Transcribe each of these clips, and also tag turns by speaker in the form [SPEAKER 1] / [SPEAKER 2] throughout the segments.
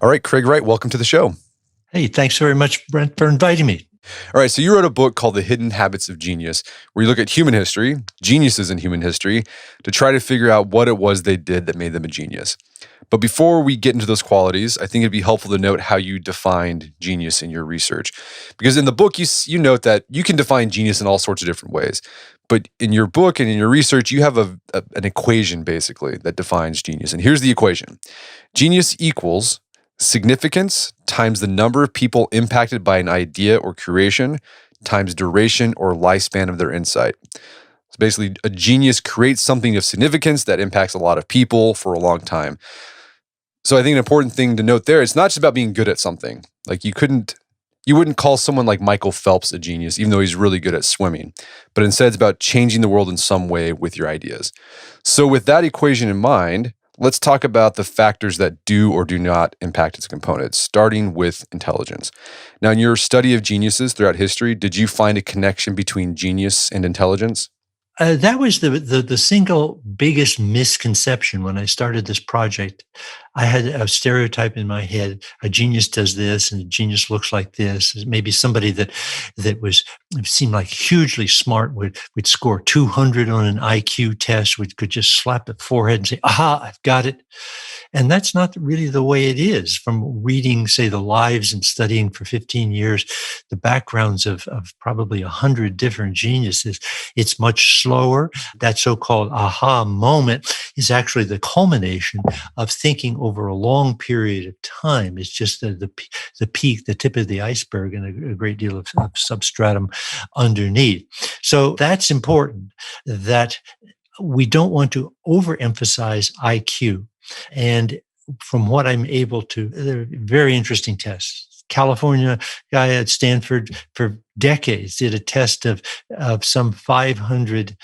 [SPEAKER 1] All right, Craig Wright, welcome to the show.
[SPEAKER 2] Hey, thanks very much, Brent, for inviting me.
[SPEAKER 1] All right, so you wrote a book called The Hidden Habits of Genius, where you look at human history, geniuses in human history, to try to figure out what it was they did that made them a genius. But before we get into those qualities, I think it'd be helpful to note how you defined genius in your research. Because in the book, you note that you can define genius in all sorts of different ways. But in your book and in your research, you have an equation, basically, that defines genius. And here's the equation. Genius equals significance times the number of people impacted by an idea or creation times duration or lifespan of their insight. So basically, a genius creates something of significance that impacts a lot of people for a long time. So I think an important thing to note there, it's not just about being good at something. Like you wouldn't call someone like Michael Phelps a genius, even though he's really good at swimming. But instead, it's about changing the world in some way with your ideas. So with that equation in mind, let's talk about the factors that do or do not impact its components, starting with intelligence. Now, in your study of geniuses throughout history, did you find a connection between genius and intelligence?
[SPEAKER 2] That was the single biggest misconception when I started this project. I had a stereotype in my head: a genius does this, and a genius looks like this. Maybe somebody that seemed like hugely smart would score 200 on an IQ test, could just slap the forehead and say, "Aha, I've got it." And that's not really the way it is. From reading, say, the lives and studying for 15 years, the backgrounds of probably 100 different geniuses, it's much slower. That so-called aha moment is actually the culmination of thinking over a long period of time. It's just the peak, the tip of the iceberg, and a great deal of substratum underneath. So that's important, that we don't want to overemphasize IQ. And from what I'm able to, they're very interesting tests. California guy at Stanford for decades did a test of some 500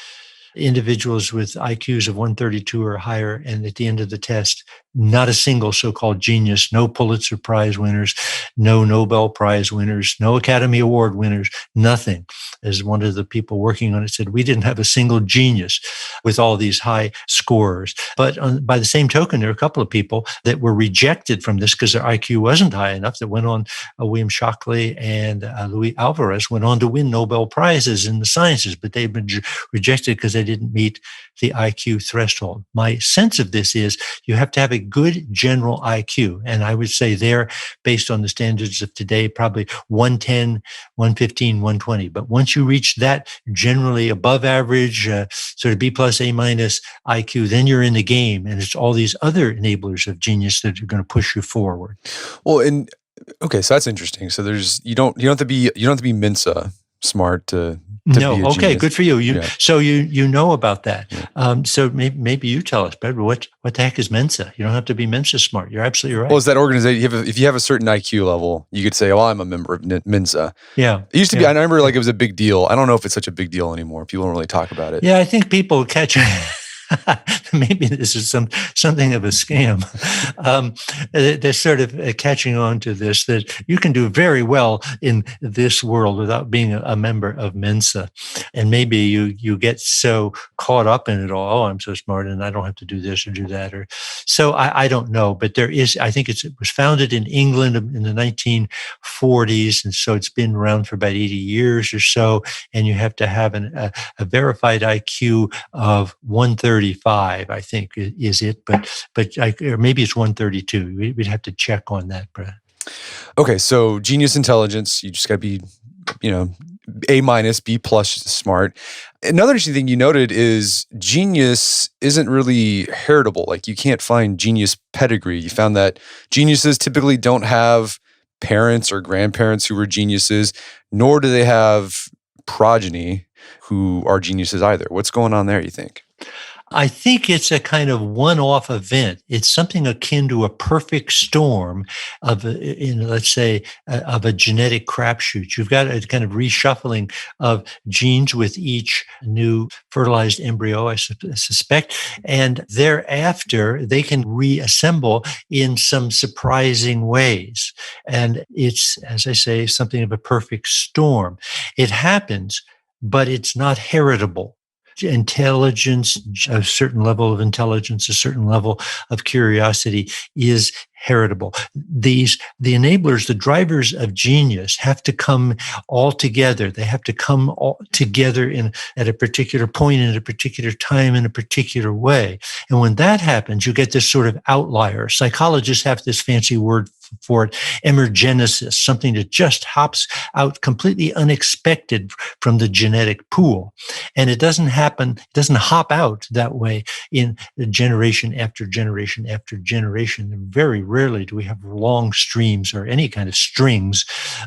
[SPEAKER 2] individuals with IQs of 132 or higher. And at the end of the test, not a single so-called genius, no Pulitzer Prize winners, no Nobel Prize winners, no Academy Award winners, nothing. As one of the people working on it said, we didn't have a single genius with all these high scorers. But by the same token, there are a couple of people that were rejected from this because their IQ wasn't high enough, that went on, William Shockley and Luis Alvarez went on to win Nobel Prizes in the sciences, but they've been rejected because they didn't meet the IQ threshold. My sense of this is you have to have a good general IQ. And I would say there, based on the standards of today, probably 110, 115, 120. But once you reach that generally above average, sort of B plus, A minus IQ, then you're in the game. And it's all these other enablers of genius that are going to push you forward.
[SPEAKER 1] Well, okay, so that's interesting. So you don't have to be Mensa smart to
[SPEAKER 2] no,
[SPEAKER 1] be a
[SPEAKER 2] okay,
[SPEAKER 1] genius.
[SPEAKER 2] good for you. So you know about that.
[SPEAKER 1] Yeah.
[SPEAKER 2] So maybe you tell us, Pedro, what the heck is Mensa? You don't have to be Mensa smart. You're absolutely right.
[SPEAKER 1] Well, it's that organization. If you have a certain IQ level, you could say, "Oh, I'm a member of Mensa."
[SPEAKER 2] Yeah,
[SPEAKER 1] it used to be. I remember like it was a big deal. I don't know if it's such a big deal anymore. People don't really talk about it.
[SPEAKER 2] Yeah, I think people catch. Maybe this is something of a scam. They're sort of catching on to this, that you can do very well in this world without being a member of Mensa. And maybe you get so caught up in it all. Oh, I'm so smart and I don't have to do this or do that. So I don't know, but there is, I think it was founded in England in the 1940s. And so it's been around for about 80 years or so. And you have to have a verified IQ of 135, I think is it, but or maybe it's 132. We'd have to check on that, Brett.
[SPEAKER 1] Okay, so genius intelligence, you just got to be, A minus, B plus smart. Another interesting thing you noted is genius isn't really heritable. Like you can't find genius pedigree. You found that geniuses typically don't have parents or grandparents who were geniuses, nor do they have progeny who are geniuses either. What's going on there, you think?
[SPEAKER 2] I think it's a kind of one-off event. It's something akin to a perfect storm of, let's say, of a genetic crapshoot. You've got a kind of reshuffling of genes with each new fertilized embryo, I suspect, and thereafter they can reassemble in some surprising ways. And it's, as I say, something of a perfect storm. It happens, but it's not heritable. Intelligence, a certain level of intelligence, a certain level of curiosity is heritable. The enablers, the drivers of genius have to come all together. They have to come all together at a particular point, in a particular time, in a particular way. And when that happens, you get this sort of outlier. Psychologists have this fancy word for it, emergenesis, something that just hops out completely unexpected from the genetic pool. And it doesn't hop out that way in generation after generation after generation. Very rarely do we have long streams or any kind of strings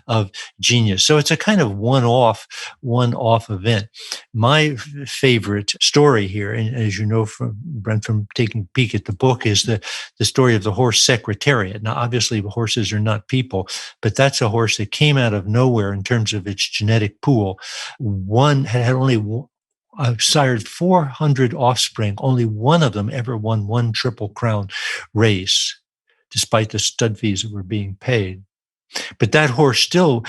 [SPEAKER 2] of genius. So it's a kind of one-off event. My favorite story here, and as you know from Brent, from taking a peek at the book, is the story of the horse Secretariat. Now, obviously, horses are not people, but that's a horse that came out of nowhere in terms of its genetic pool. One had only sired 400 offspring. Only one of them ever won one Triple Crown race, despite the stud fees that were being paid. But that horse still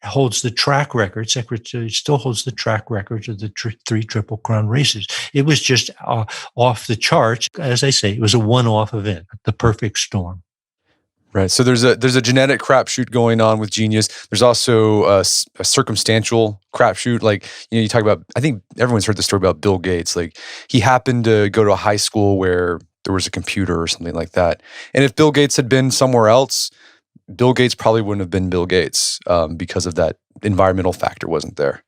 [SPEAKER 2] holds the track record. Secretary still holds the track record of the 3 Triple Crown races. It was just off the charts. As I say, it was a one-off event, the perfect storm.
[SPEAKER 1] Right. So there's a genetic crapshoot going on with genius. There's also a circumstantial crapshoot. Like, you talk about, I think everyone's heard the story about Bill Gates. Like, he happened to go to a high school where there was a computer or something like that. And if Bill Gates had been somewhere else, Bill Gates probably wouldn't have been Bill Gates because of that environmental factor wasn't there.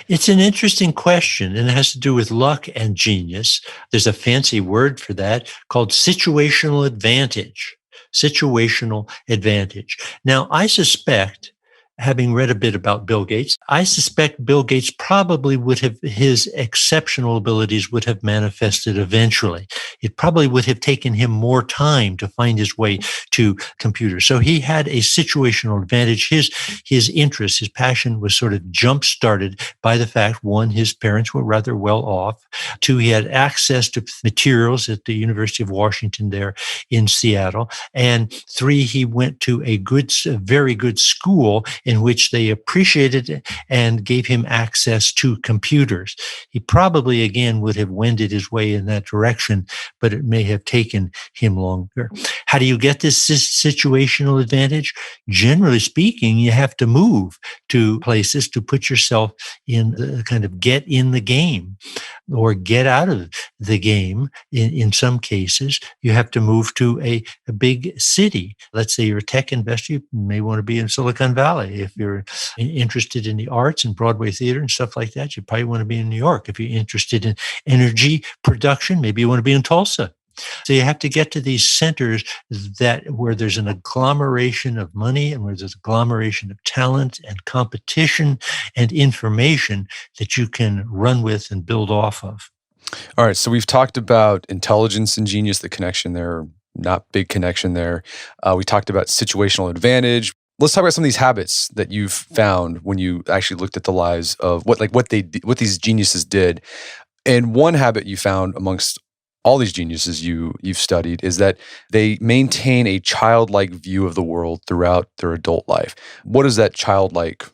[SPEAKER 2] It's an interesting question, and it has to do with luck and genius. There's a fancy word for that called situational advantage. Situational advantage. Now, I suspect, having read a bit about Bill Gates, I suspect Bill Gates probably his exceptional abilities would have manifested eventually. It probably would have taken him more time to find his way to computers. So he had a situational advantage. His interest, his passion was sort of jump-started by the fact, one, his parents were rather well off. Two, he had access to materials at the University of Washington there in Seattle. And three, he went to a very good school in which they appreciated it and gave him access to computers. He probably, again, would have wended his way in that direction, but it may have taken him longer. How do you get this situational advantage? Generally speaking, you have to move to places to put yourself in the kind of get in the game or get out of the game. In some cases, you have to move to a big city. Let's say you're a tech investor, you may want to be in Silicon Valley. If you're interested in the arts and Broadway theater and stuff like that, you probably want to be in New York. If you're interested in energy production, maybe you want to be in Tulsa. So you have to get to these centers where there's an agglomeration of money and where there's an agglomeration of talent and competition and information that you can run with and build off of.
[SPEAKER 1] All right. So we've talked about intelligence and genius, the connection there, not big connection there. We talked about situational advantage. Let's talk about some of these habits that you've found when you actually looked at the lives of what these geniuses did. And one habit you found amongst all these geniuses you've studied is that they maintain a childlike view of the world throughout their adult life. What does that childlike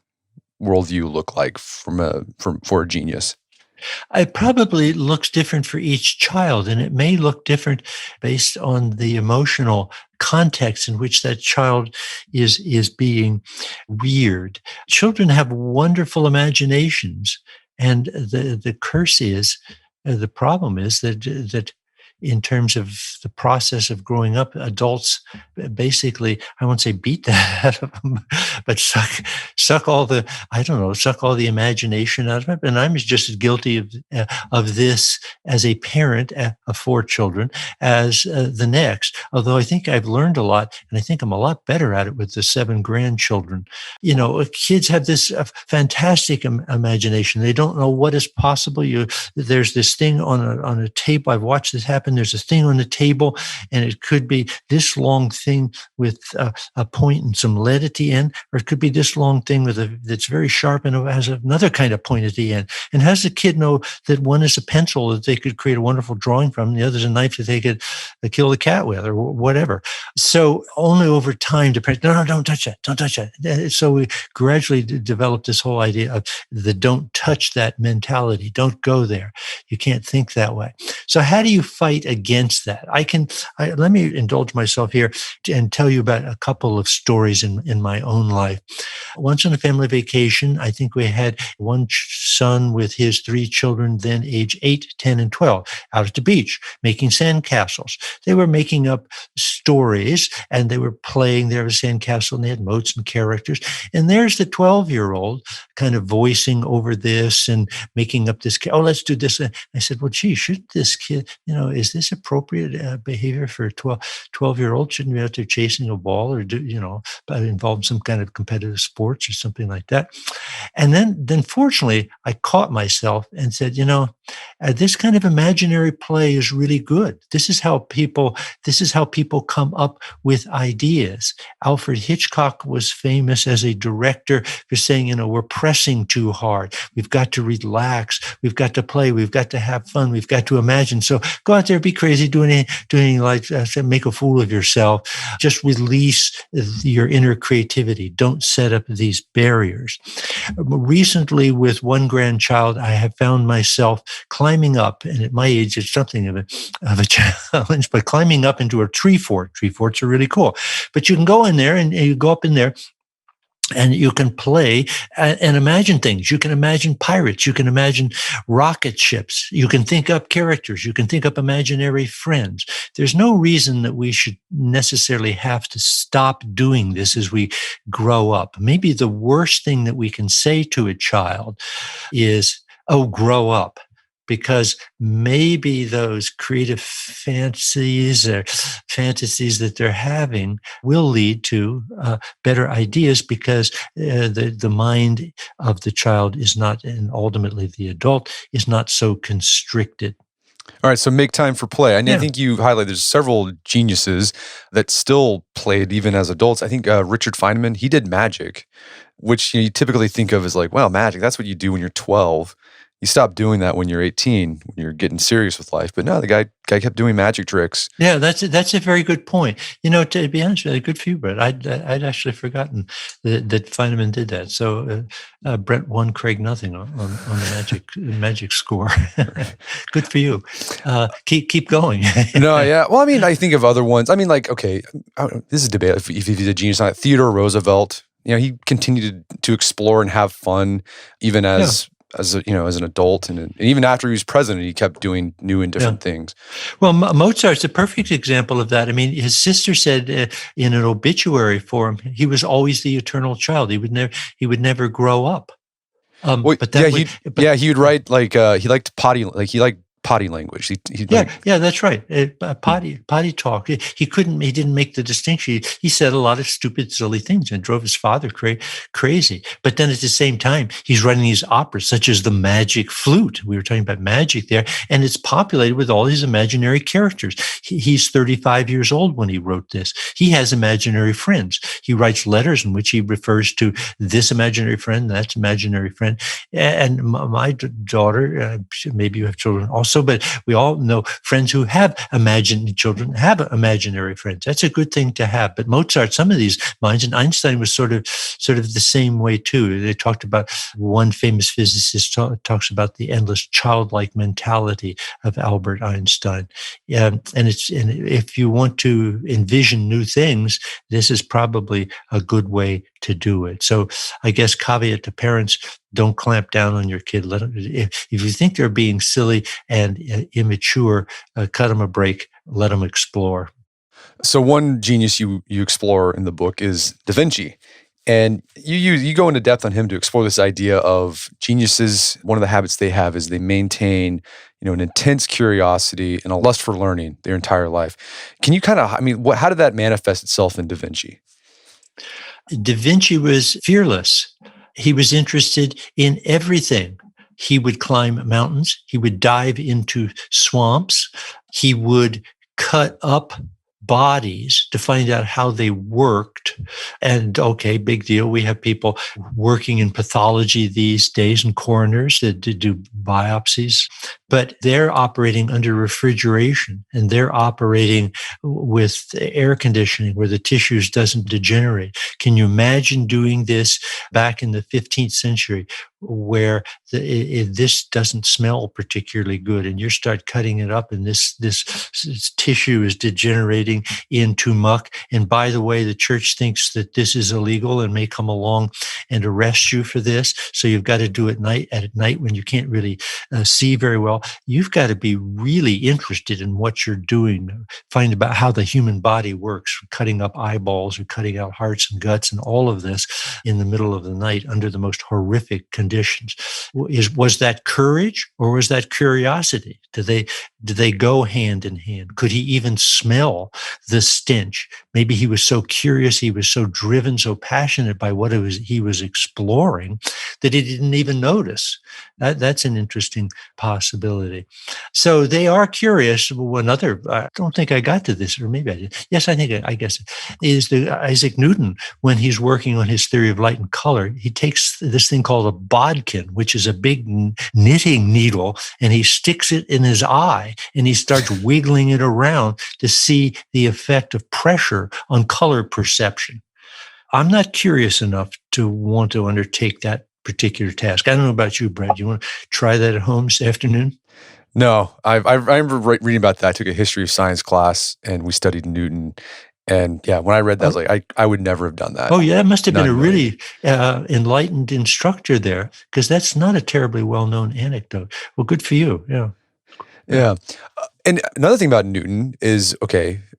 [SPEAKER 1] worldview look like for a genius?
[SPEAKER 2] It probably looks different for each child, and it may look different based on the emotional context in which that child is being reared. Children have wonderful imaginations, and the problem is that in terms of the process of growing up, adults basically, I won't say beat that out of them, but suck all the imagination out of it. And I'm just as guilty of this as a parent of 4 children as the next. Although I think I've learned a lot, and I think I'm a lot better at it with the 7 grandchildren. Kids have this fantastic imagination. They don't know what is possible. There's this thing on a tape. I've watched this happen. There's a thing on the table, and it could be this long thing with a point and some lead at the end, or it could be this long thing thing that's very sharp and has another kind of point at the end. And how does the kid know that one is a pencil that they could create a wonderful drawing from, and the other is a knife that they could kill the cat with, or whatever? So only over time, the parents, no, don't touch that, don't touch that. So we gradually developed this whole idea of the don't touch that mentality. Don't go there. You can't think that way. So how do you fight against that? Let me indulge myself here and tell you about a couple of stories in my own life. Once on a family vacation, I think we had one son with his 3 children, then age 8, 10, and 12, out at the beach, making sandcastles. They were making up stories, and they were playing their sandcastle, and they had moats and characters. And there's the 12-year-old kind of voicing over this and making up this, oh, let's do this. And I said, well, gee, should this kid, is this appropriate behavior for a 12-year-old? Shouldn't be out there chasing a ball or involved in some kind of competitive sports or something like that. And then fortunately, I caught myself and said, this kind of imaginary play is really good. This is how people come up with ideas. Alfred Hitchcock was famous as a director for saying, we're pressing too hard. We've got to relax. We've got to play. We've got to have fun. We've got to imagine. So go out there, be crazy, do anything like make a fool of yourself. Just release your inner creativity. Don't set up these barriers. Recently, with one grandchild, I have found myself climbing up, and at my age, it's something of a challenge, but climbing up into a tree fort. Tree forts are really cool. But you can go in there, and you go up in there, and you can play and imagine things. You can imagine pirates. You can imagine rocket ships. You can think up characters. You can think up imaginary friends. There's no reason that we should necessarily have to stop doing this as we grow up. Maybe the worst thing that we can say to a child is, oh, grow up. Because maybe those creative fantasies that they're having will lead to better ideas, because the mind of the child is not, and ultimately the adult, is not so constricted.
[SPEAKER 1] All right, so make time for play. I think you highlight there's several geniuses that still played even as adults. I think Richard Feynman, he did magic, which you typically think of as like, well, magic, that's what you do when you're 12. You stop doing that when you're 18, when you're getting serious with life. But no, the guy kept doing magic tricks.
[SPEAKER 2] Yeah, that's a very good point. To be honest with you, good for you, Brett. I'd actually forgotten that Feynman did that. So Brett won Craig nothing on the magic score. Good for you. Keep going.
[SPEAKER 1] No, yeah. Well, I think of other ones. Okay, this is a debate if he's a genius or not. Theodore Roosevelt, he continued to explore and have fun even as an adult, and even after he was president, he kept doing new and different things.
[SPEAKER 2] Well, Mozart's a perfect example of that. His sister said in an obituary for him, he was always the eternal child. He would never grow up.
[SPEAKER 1] He would write he liked potty language.
[SPEAKER 2] That's right. Potty talk. He didn't make the distinction. He said a lot of stupid, silly things and drove his father crazy. But then at the same time, he's writing these operas such as The Magic Flute. We were talking about magic there, and it's populated with all these imaginary characters. He's 35 years old when he wrote this. He has imaginary friends. He writes letters in which he refers to this imaginary friend, that's imaginary friend. And my daughter, maybe you have children also, but we all know friends who have children have imaginary friends. That's a good thing to have. But Mozart, some of these minds, and Einstein was sort of the same way too. They talked about, one famous physicist talks about the endless childlike mentality of Albert Einstein. And if you want to envision new things, this is probably a good way to do it. So I guess caveat to parents, don't clamp down on your kid. If you think they're being silly and immature, cut them a break, let them explore.
[SPEAKER 1] So one genius you explore in the book is Da Vinci. And you go into depth on him to explore this idea of geniuses. One of the habits they have is they maintain, an intense curiosity and a lust for learning their entire life. Can you how did that manifest itself in Da Vinci?
[SPEAKER 2] Da Vinci was fearless. He was interested in everything. He would climb mountains. He would dive into swamps. He would cut up bodies to find out how they worked. out. And okay, big deal. We have people working in pathology these days and coroners that do biopsies, but they're operating under refrigeration and they're operating with air conditioning where the tissues doesn't degenerate. Can you imagine doing this back in the 15th century where this doesn't smell particularly good and you start cutting it up and this tissue is degenerating into muck? And by the way, the church thinks that this is illegal and may come along and arrest you for this. So you've got to do it at night when you can't really see very well. You've got to be really interested in what you're doing. Find about how the human body works, cutting up eyeballs or cutting out hearts and guts and all of this in the middle of the night under the most horrific conditions. Was that courage or was that curiosity? Did they go hand in hand? Could he even smell the stench? Maybe he was so curious, he was so driven, so passionate by what he was exploring that he didn't even notice. That's an interesting possibility. So they are curious. I don't think I got to this, or maybe I did. Yes, I guess it is Isaac Newton, when he's working on his theory of light and color, he takes this thing called a bodkin, which is a big knitting needle, and he sticks it in his eye and he starts wiggling it around to see the effect of pressure on color perception. I'm not curious enough to want to undertake that particular task. I don't know about you, Brad. You want to try that at home this afternoon?
[SPEAKER 1] No, I remember reading about that. I took a history of science class and we studied Newton. And yeah, when I read that, I was like, I would never have done that.
[SPEAKER 2] Oh, yeah, that must have been a really enlightened instructor there, because that's not a terribly well-known anecdote. Well, good for you. Yeah.
[SPEAKER 1] Yeah. And another thing about Newton is,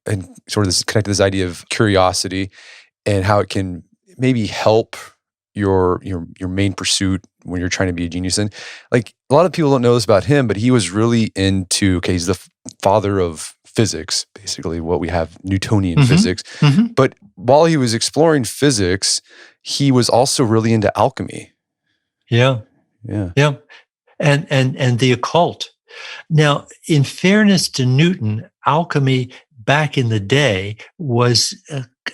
[SPEAKER 1] and sort of this connected to this idea of curiosity and how it can maybe help your main pursuit when you're trying to be a genius. And like a lot of people don't know this about him, but he was really into, he's the father of physics, basically what we have Newtonian physics. Mm-hmm. But while he was exploring physics, he was also really into alchemy.
[SPEAKER 2] Yeah. And the occult. Now, in fairness to Newton, alchemy back in the day was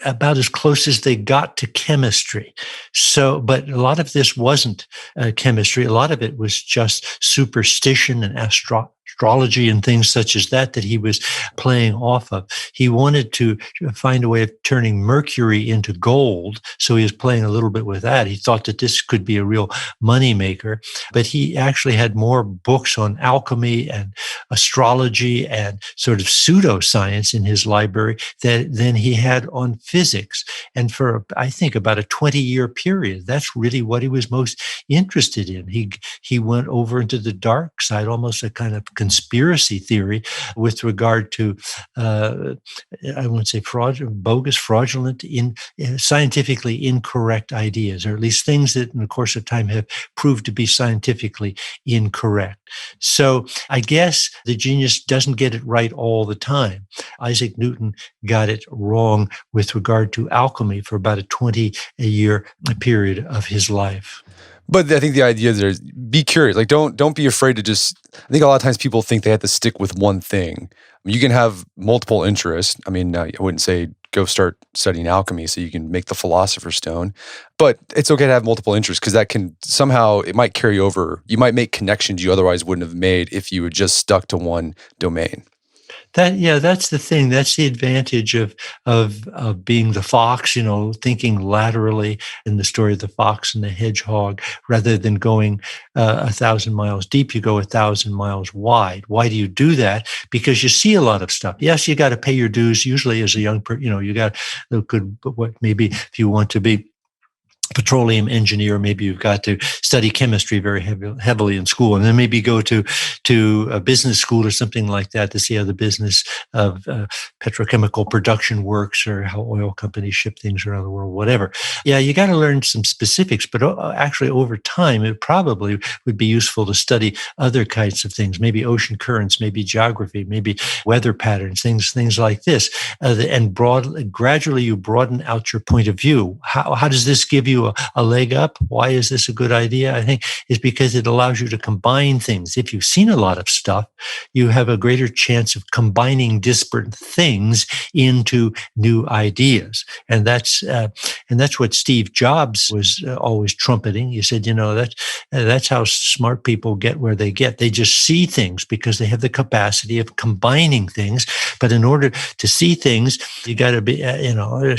[SPEAKER 2] about as close as they got to chemistry. So, but a lot of this wasn't chemistry. A lot of it was just superstition and astrology and things such as that he was playing off of. He wanted to find a way of turning mercury into gold, so he was playing a little bit with that. He thought that this could be a real moneymaker, but he actually had more books on alchemy and astrology and sort of pseudoscience in his library than he had on physics. And for, I think, about a 20-year period, that's really what he was most interested in. He went over into the dark side, almost a kind of conspiracy theory with regard to, I won't say bogus, fraudulent, scientifically incorrect ideas, or at least things that in the course of time have proved to be scientifically incorrect. So I guess the genius doesn't get it right all the time. Isaac Newton got it wrong with regard to alchemy for about a 20-year period of his life.
[SPEAKER 1] But I think the idea there is be curious. Like, don't be afraid to just. I think a lot of times people think they have to stick with one thing. I mean, you can have multiple interests. I mean, I wouldn't say go start studying alchemy so you can make the Philosopher's Stone, but it's okay to have multiple interests because that can somehow, it might carry over. You might make connections you otherwise wouldn't have made if you had just stuck to one domain.
[SPEAKER 2] That's the thing. That's the advantage of being the fox, thinking laterally in the story of the fox and the hedgehog, rather than going 1,000 miles deep. You go 1,000 miles wide. Why do you do that? Because you see a lot of stuff. Yes, you got to pay your dues. Usually, as a young person, you got maybe if you want to be petroleum engineer, maybe you've got to study chemistry very heavily in school, and then maybe go to a business school or something like that to see how the business of petrochemical production works, or how oil companies ship things around the world, whatever. Yeah, you got to learn some specifics, but actually over time, it probably would be useful to study other kinds of things, maybe ocean currents, maybe geography, maybe weather patterns, things like this, and gradually you broaden out your point of view. How does this give you you a leg up. Why is this a good idea? I think is because it allows you to combine things. If you've seen a lot of stuff, you have a greater chance of combining disparate things into new ideas. And that's what Steve Jobs was always trumpeting. He said, that's how smart people get where they get. They just see things because they have the capacity of combining things. But in order to see things, you got to be,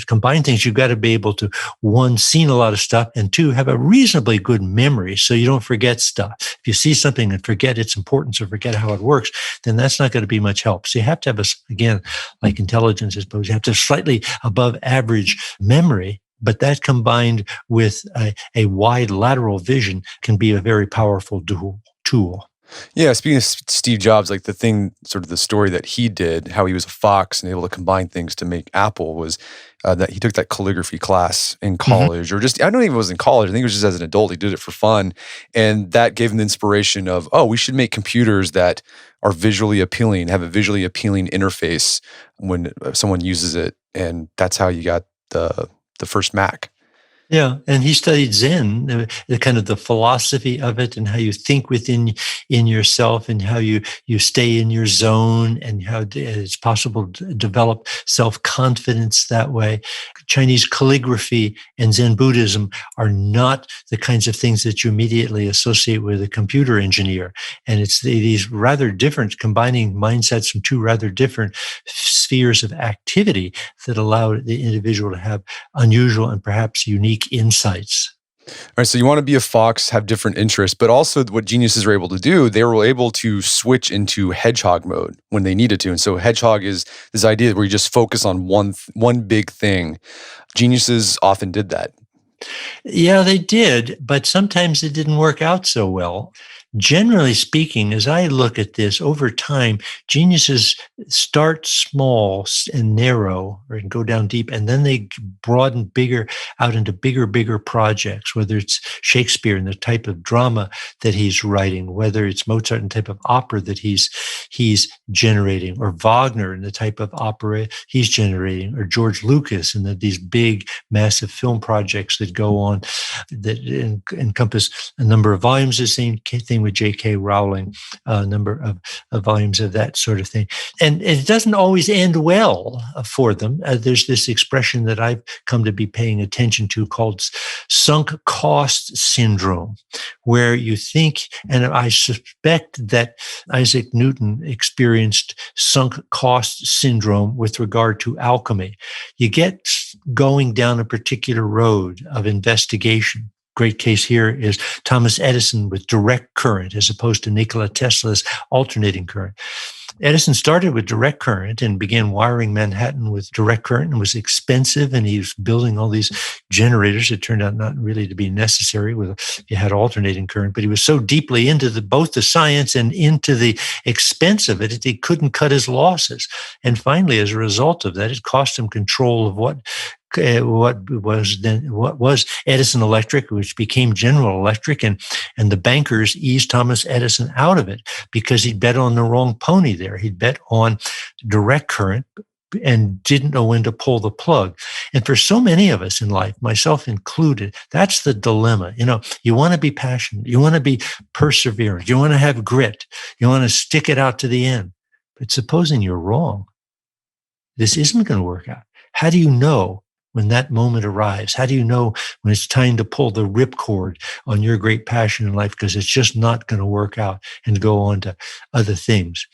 [SPEAKER 2] combine things. You've got to be able to, one, seen a lot of stuff, and two, have a reasonably good memory so you don't forget stuff. If you see something and forget its importance or forget how it works, then that's not going to be much help. So you have to have again, like intelligence, I suppose, you have to have slightly above average memory, but that combined with a wide lateral vision can be a very powerful tool.
[SPEAKER 1] Yeah, speaking of Steve Jobs, like the story that he did, how he was a fox and able to combine things to make Apple was that he took that calligraphy class in college, or just, I don't even know if it was in college, I think it was just as an adult, he did it for fun. And that gave him the inspiration of, we should make computers that are visually appealing, have a visually appealing interface when someone uses it. And that's how you got the first Mac.
[SPEAKER 2] Yeah, and he studied Zen, the kind of the philosophy of it, and how you think in yourself, and how you stay in your zone, and how it's possible to develop self-confidence that way. Chinese calligraphy and Zen Buddhism are not the kinds of things that you immediately associate with a computer engineer, and it's these rather different, combining mindsets from two rather different spheres of activity that allow the individual to have unusual and perhaps unique insights.
[SPEAKER 1] All right, so you want to be a fox, have different interests, but also what geniuses are able to do, they were able to switch into hedgehog mode when they needed to. And so hedgehog is this idea where you just focus on one big thing. Geniuses often did that.
[SPEAKER 2] Yeah, they did, but sometimes it didn't work out so well. Generally speaking, as I look at this over time, geniuses start small and narrow and go down deep, and then they broaden out into bigger projects, whether it's Shakespeare and the type of drama that he's writing, whether it's Mozart and the type of opera that he's generating, or Wagner and the type of opera he's generating, or George Lucas and these big, massive film projects that go on that encompass a number of volumes. The same thing with J.K. Rowling, a number of volumes of that sort of thing. And it doesn't always end well for them. There's this expression that I've come to be paying attention to called sunk cost syndrome, where you think, and I suspect that Isaac Newton experienced sunk cost syndrome with regard to alchemy. You get going down a particular road of investigation. Great case here is Thomas Edison with direct current as opposed to Nikola Tesla's alternating current. Edison started with direct current and began wiring Manhattan with direct current, and was expensive, and he was building all these generators that turned out not really to be necessary if you had alternating current. But he was so deeply into both the science and into the expense of it that he couldn't cut his losses. And finally, as a result of that, it cost him control of what was Edison Electric, which became General Electric, and the bankers eased Thomas Edison out of it because he'd bet on the wrong pony there. He'd bet on direct current and didn't know when to pull the plug. And for so many of us in life, myself included, that's the dilemma. You want to be passionate, you want to be perseverant, you want to have grit, you want to stick it out to the end. But supposing you're wrong, this isn't going to work out. How do you know when that moment arrives? How do you know when it's time to pull the ripcord on your great passion in life, because it's just not going to work out, and go on to other things?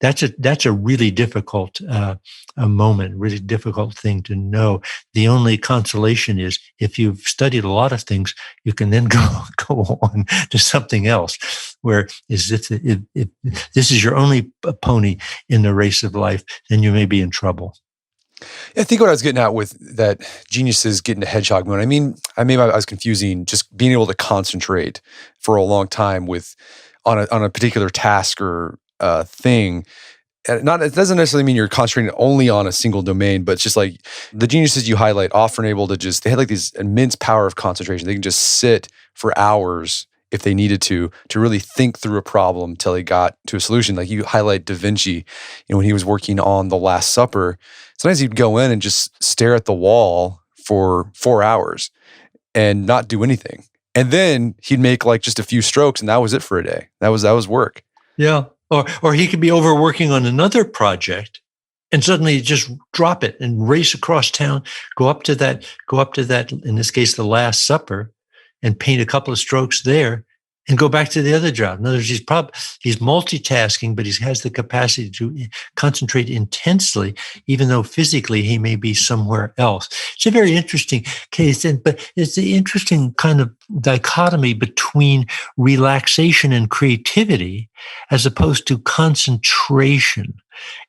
[SPEAKER 2] That's a really difficult a moment, really difficult thing to know. The only consolation is if you've studied a lot of things, you can then go on to something else. Where if this is your only pony in the race of life, then you may be in trouble.
[SPEAKER 1] I think what I was getting at with that geniuses get into hedgehog mode, I was confusing just being able to concentrate for a long time on a particular task or thing. It doesn't necessarily mean you're concentrating only on a single domain, but it's just like the geniuses you highlight often able to they had like this immense power of concentration. They can just sit for hours if they needed to really think through a problem till they got to a solution. Like you highlight Da Vinci, when he was working on The Last Supper, sometimes he'd go in and just stare at the wall for 4 hours. and not do anything. And then he'd make like just a few strokes, and that was it for a day. That was work.
[SPEAKER 2] Yeah. Or he could be overworking on another project and suddenly just drop it and race across town, go up to that, in this case, the Last Supper, and paint a couple of strokes there and go back to the other job. In other words, he's multitasking, but he has the capacity to concentrate intensely, even though physically he may be somewhere else. It's a very interesting case, but it's the interesting kind of dichotomy between relaxation and creativity as opposed to concentration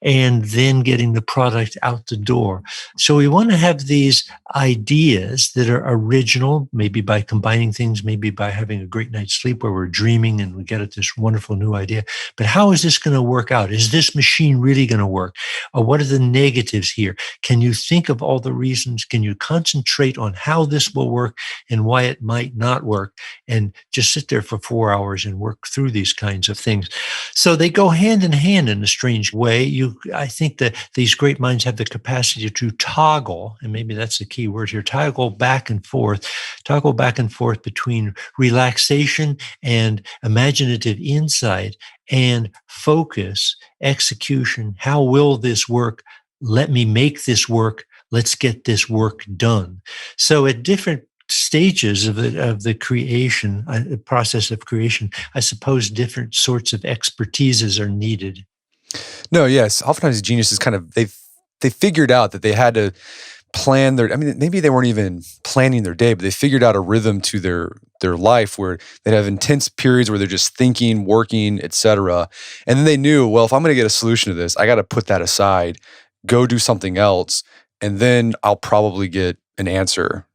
[SPEAKER 2] and then getting the product out the door. So we want to have these ideas that are original, maybe by combining things, maybe by having a great night's sleep where we're dreaming and we get at this wonderful new idea. But how is this going to work out? Is this machine really going to work? Or what are the negatives here? Can you think of all the reasons? Can you concentrate on how this will work and why it might not work? And just sit there for 4 hours and work through these kinds of things. So they go hand in hand in a strange way. I think that these great minds have the capacity to toggle, and maybe that's the key word here, toggle back and forth between relaxation and imaginative insight and focus, execution. How will this work? Let me make this work. Let's get this work done. So at different stages of the creation, the process of creation, I suppose different sorts of expertises are needed.
[SPEAKER 1] No, yes. Oftentimes geniuses they figured out that they had to plan maybe they weren't even planning their day, but they figured out a rhythm to their life where they'd have intense periods where they're just thinking, working, etc. And then they knew, well, if I'm going to get a solution to this, I got to put that aside, go do something else, and then I'll probably get an answer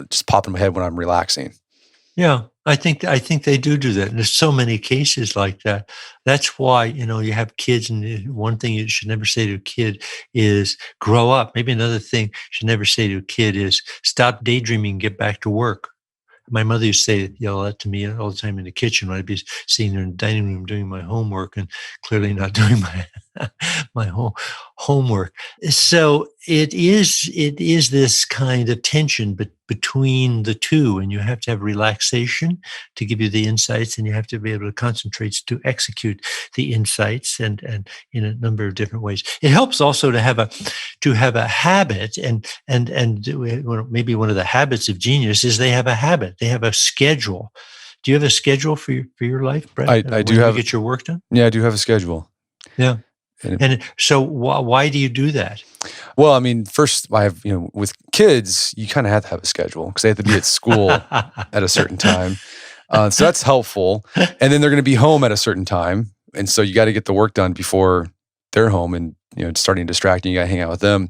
[SPEAKER 1] just pop in my head when I'm relaxing.
[SPEAKER 2] Yeah, I think they do that. And there's so many cases like that. That's why, you have kids, and one thing you should never say to a kid is grow up. Maybe another thing you should never say to a kid is stop daydreaming and get back to work. My mother used to yell that to me all the time in the kitchen when I'd be sitting there in the dining room doing my homework and clearly not doing my homework. So it is this kind of tension between the two, and you have to have relaxation to give you the insights, and you have to be able to concentrate to execute the insights, and in a number of different ways. It helps also to have a habit, and maybe one of the habits of genius is they have a habit. They have a schedule. Do you have a schedule for your life, Brett?
[SPEAKER 1] I do have.
[SPEAKER 2] You get your work done?
[SPEAKER 1] Yeah, I do have a schedule.
[SPEAKER 2] Yeah. And so why do you do that?
[SPEAKER 1] Well, I mean, first, I have, with kids, you kind of have to have a schedule because they have to be at school at a certain time. So that's helpful. And then they're going to be home at a certain time. And so you got to get the work done before they're home and, starting distracting, you got to hang out with them.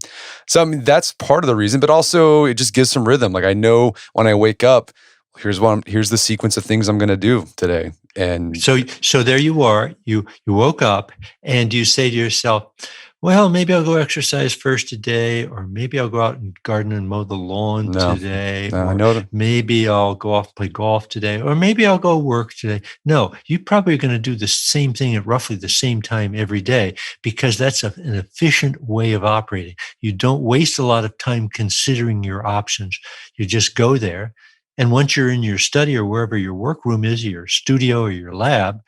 [SPEAKER 1] So, I mean, that's part of the reason, but also it just gives some rhythm. Like I know when I wake up, here's the sequence of things I'm going to do today. And
[SPEAKER 2] so there you are, you woke up and you say to yourself, well, maybe I'll go exercise first today, or maybe I'll go out and garden and mow the lawn today.
[SPEAKER 1] No, I know that.
[SPEAKER 2] Maybe I'll go off and play golf today, or maybe I'll go work today. No, you're probably going to do the same thing at roughly the same time every day, because that's an efficient way of operating. You don't waste a lot of time considering your options. You just go there. And once you're in your study or wherever your workroom is, your studio or your lab,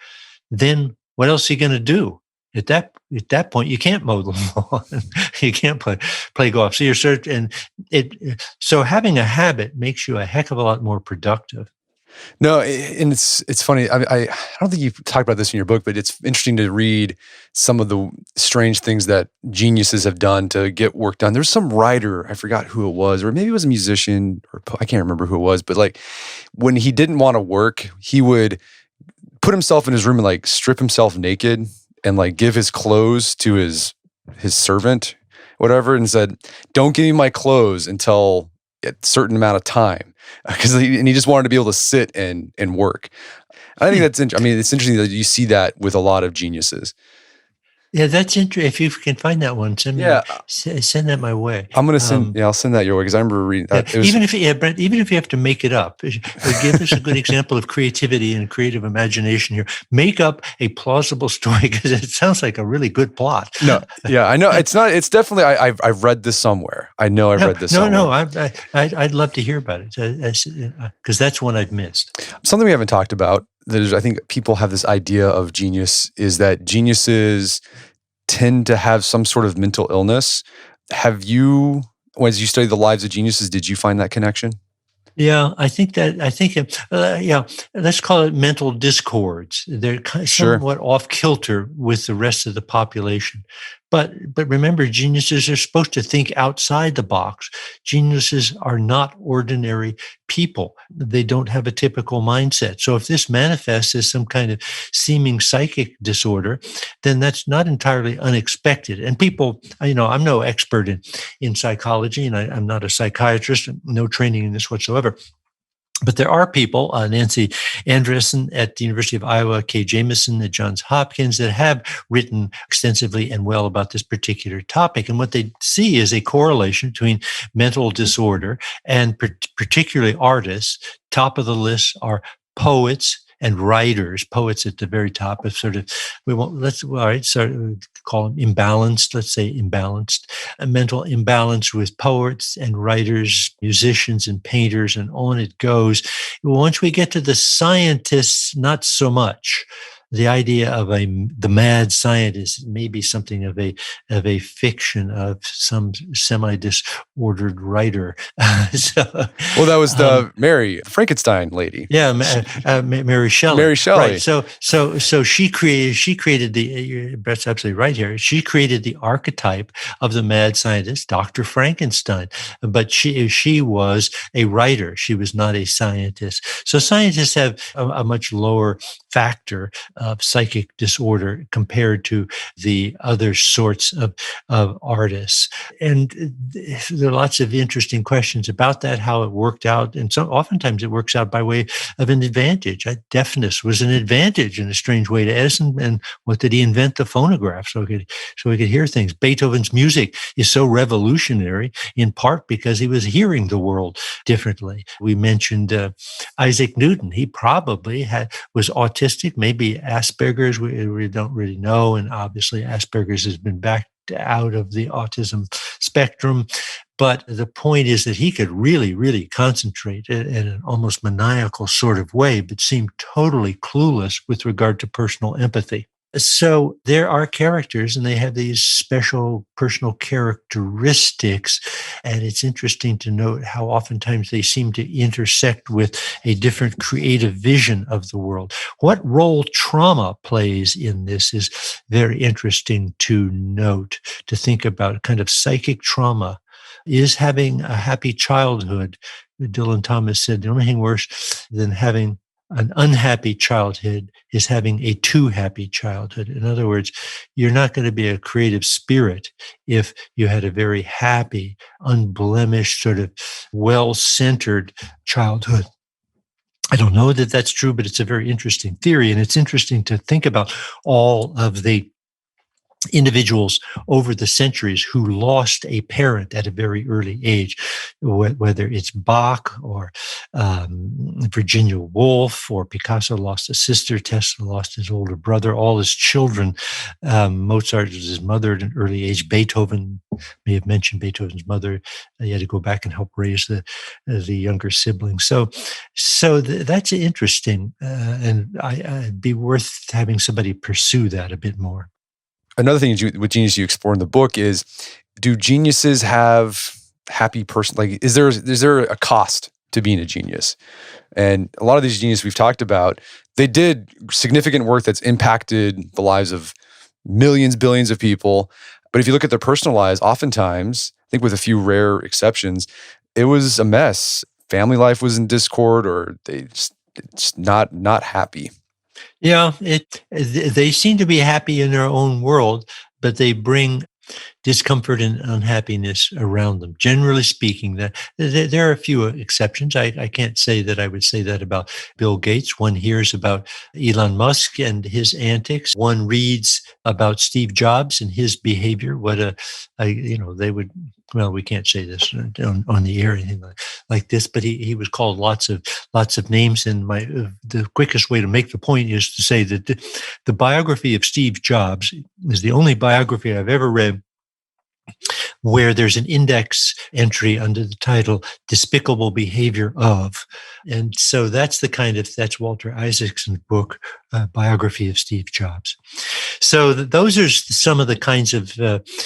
[SPEAKER 2] then what else are you going to do? At that point, you can't mow the lawn, you can't play golf. So having a habit makes you a heck of a lot more productive.
[SPEAKER 1] No, and it's funny. I don't think you talked about this in your book, but it's interesting to read some of the strange things that geniuses have done to get work done. There's some writer, I forgot who it was, or maybe it was a musician, or I can't remember who it was, but like when he didn't want to work, he would put himself in his room and like strip himself naked and like give his clothes to his servant, whatever, and said, "Don't give me my clothes until a certain amount of time," because he just wanted to be able to sit and work. I think that's it's interesting that you see that with a lot of geniuses.
[SPEAKER 2] Yeah, that's interesting. If you can find that one,
[SPEAKER 1] Yeah,
[SPEAKER 2] send that my way.
[SPEAKER 1] I'm gonna send. Yeah, I'll send that your way because I remember reading
[SPEAKER 2] Yeah,
[SPEAKER 1] that. It was
[SPEAKER 2] Brent, even if you have to make it up, give us a good example of creativity and creative imagination here. Make up a plausible story because it sounds like a really good plot.
[SPEAKER 1] no. Yeah, I know it's not. It's definitely. I've read this somewhere. I know I've
[SPEAKER 2] No,
[SPEAKER 1] read this
[SPEAKER 2] no,
[SPEAKER 1] somewhere.
[SPEAKER 2] no. I'd love to hear about it because that's one I've missed.
[SPEAKER 1] Something we haven't talked about that is, I think people have this idea of genius is that geniuses tend to have some sort of mental illness. Have you, as you study the lives of geniuses, did you find that connection?
[SPEAKER 2] Yeah, yeah, let's call it mental discords. They're
[SPEAKER 1] Sure.
[SPEAKER 2] somewhat off kilter with the rest of the population. But remember, geniuses are supposed to think outside the box. Geniuses are not ordinary people. They don't have a typical mindset. So if this manifests as some kind of seeming psychic disorder, then that's not entirely unexpected. And people, I'm no expert in psychology, and I'm not a psychiatrist, no training in this whatsoever. But there are people, Nancy Andreessen at the University of Iowa, Kay Jamison at Johns Hopkins, that have written extensively and well about this particular topic. And what they see is a correlation between mental disorder and particularly artists. Top of the list are poets and writers, poets at the very top of sort of, call them imbalanced, let's say imbalanced, a mental imbalance with poets and writers, musicians and painters, and on it goes. Once we get to the scientists, not so much. The idea of the mad scientist may be something of a fiction of some semi-disordered writer.
[SPEAKER 1] Well, that was the Mary Frankenstein lady.
[SPEAKER 2] Yeah, Mary Shelley.
[SPEAKER 1] Mary Shelley.
[SPEAKER 2] Right. So she created the. Brett's absolutely right here. She created the archetype of the mad scientist, Dr. Frankenstein. But she was a writer. She was not a scientist. So scientists have a much lower factor of psychic disorder compared to the other sorts of artists. And there are lots of interesting questions about that, how it worked out. And so oftentimes it works out by way of an advantage. Deafness was an advantage in a strange way to Edison. And what did he invent? The phonograph, so we could hear things. Beethoven's music is so revolutionary in part because he was hearing the world differently. We mentioned Isaac Newton. He probably was autistic, maybe Asperger's. We don't really know. And obviously Asperger's has been backed out of the autism spectrum. But the point is that he could really, really concentrate in an almost maniacal sort of way, but seemed totally clueless with regard to personal empathy. So there are characters and they have these special personal characteristics. And it's interesting to note how oftentimes they seem to intersect with a different creative vision of the world. What role trauma plays in this is very interesting to note, to think about kind of psychic trauma. Is having a happy childhood. Dylan Thomas said the only thing worse than having an unhappy childhood is having a too happy childhood. In other words, you're not going to be a creative spirit if you had a very happy, unblemished, sort of well-centered childhood. I don't know that that's true, but it's a very interesting theory. And it's interesting to think about all of the individuals over the centuries who lost a parent at a very early age, whether it's Bach or Virginia Woolf, or Picasso lost a sister, Tesla lost his older brother, all his children. Mozart was his mother at an early age. Beethoven, may have mentioned Beethoven's mother. He had to go back and help raise the younger siblings. So that's interesting, and it'd be worth having somebody pursue that a bit more.
[SPEAKER 1] Another thing with genius you explore in the book is, do geniuses have happy person? Like, is there a cost to being a genius? And a lot of these geniuses we've talked about, they did significant work that's impacted the lives of millions, billions of people. But if you look at their personal lives, oftentimes, I think with a few rare exceptions, it was a mess. Family life was in discord, or they just not happy.
[SPEAKER 2] Yeah, they seem to be happy in their own world, but they bring discomfort and unhappiness around them. Generally speaking, that there are a few exceptions. I can't say that I would say that about Bill Gates. One hears about Elon Musk and his antics. One reads about Steve Jobs and his behavior. They would. Well, we can't say this on the air or anything like this, but he was called lots of names. And the quickest way to make the point is to say that the biography of Steve Jobs is the only biography I've ever read where there's an index entry under the title Despicable Behavior of. And so that's Walter Isaacson's book, Biography of Steve Jobs. So those are some of the kinds of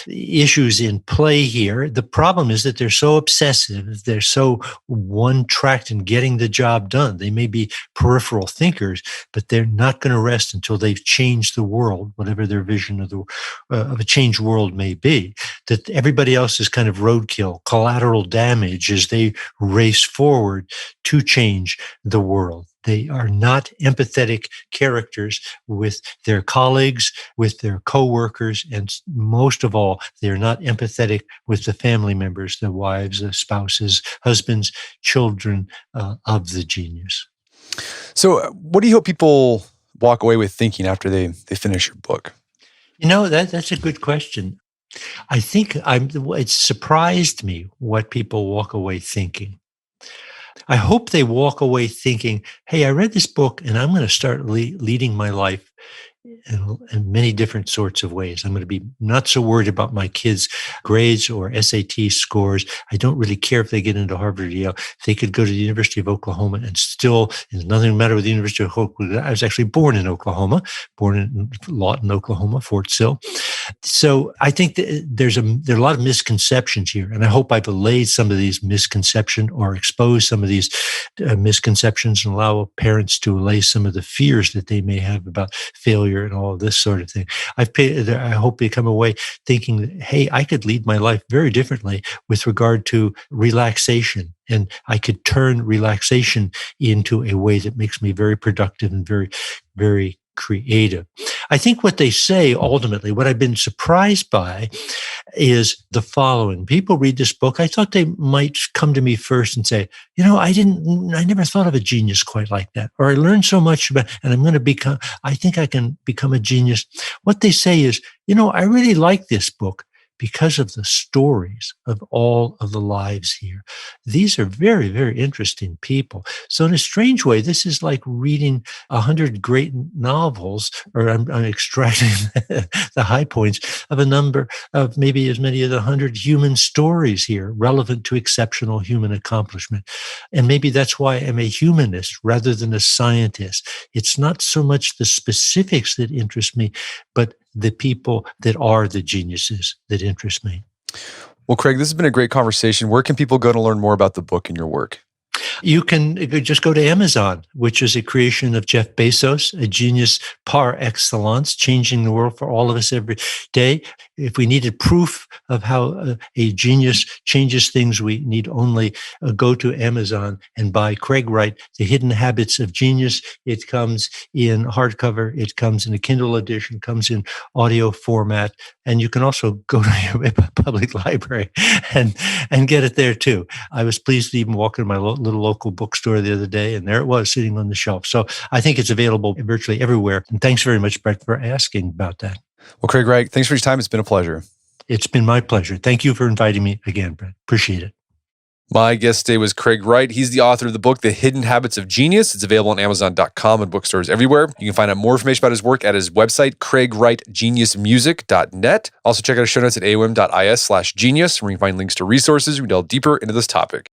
[SPEAKER 2] issues in play here. The problem is that they're so obsessive, they're so one-tracked in getting the job done. They may be peripheral thinkers, but they're not going to rest until they've changed the world, whatever their vision of a changed world may be. That everybody else is kind of roadkill, collateral damage as they race forward to change the world. They are not empathetic characters with their colleagues, with their coworkers, and most of all, they're not empathetic with the family members, the wives, the spouses, husbands, children of the genius.
[SPEAKER 1] So what do you hope people walk away with thinking after they finish your book?
[SPEAKER 2] That's a good question. I think it surprised me what people walk away thinking. I hope they walk away thinking, hey, I read this book and I'm going to start leading my life in many different sorts of ways. I'm going to be not so worried about my kids' grades or SAT scores. I don't really care if they get into Harvard or Yale. They could go to the University of Oklahoma and still, there's nothing the matter with the University of Oklahoma. I was actually born in Oklahoma, born in Lawton, Oklahoma, Fort Sill. So I think that there are a lot of misconceptions here, and I hope I've allayed some of these misconceptions or exposed some of these misconceptions and allow parents to allay some of the fears that they may have about failure and all of this sort of thing. I hope they come away thinking that, hey, I could lead my life very differently with regard to relaxation, and I could turn relaxation into a way that makes me very productive and very, very creative. I think what they say ultimately, what I've been surprised by is the following. People read this book. I thought they might come to me first and say, I never thought of a genius quite like that. Or I learned so much about, and I think I can become a genius. What they say is, I really like this book because of the stories of all of the lives here. These are very, very interesting people. So in a strange way, this is like reading 100 great novels, or I'm extracting the high points of a number of maybe as many as 100 human stories here, relevant to exceptional human accomplishment. And maybe that's why I'm a humanist rather than a scientist. It's not so much the specifics that interest me, but the people that are the geniuses that interest me.
[SPEAKER 1] Well, Craig, this has been a great conversation. Where can people go to learn more about the book and your work?
[SPEAKER 2] You can just go to Amazon, which is a creation of Jeff Bezos, a genius par excellence, changing the world for all of us every day. If we needed proof of how a genius changes things, we need only go to Amazon and buy Craig Wright, The Hidden Habits of Genius. It comes in hardcover. It comes in a Kindle edition, comes in audio format. And you can also go to your public library and get it there too. I was pleased to even walk into my little local bookstore the other day, and there it was sitting on the shelf. So I think it's available virtually everywhere. And thanks very much, Brett, for asking about that.
[SPEAKER 1] Well, Craig Wright, thanks for your time. It's been a pleasure.
[SPEAKER 2] It's been my pleasure. Thank you for inviting me again, Brett. Appreciate it.
[SPEAKER 1] My guest today was Craig Wright. He's the author of the book, The Hidden Habits of Genius. It's available on Amazon.com and bookstores everywhere. You can find out more information about his work at his website, CraigWrightGeniusMusic.net. Also check out his show notes at aom.is/genius, where you can find links to resources. We delve deeper into this topic.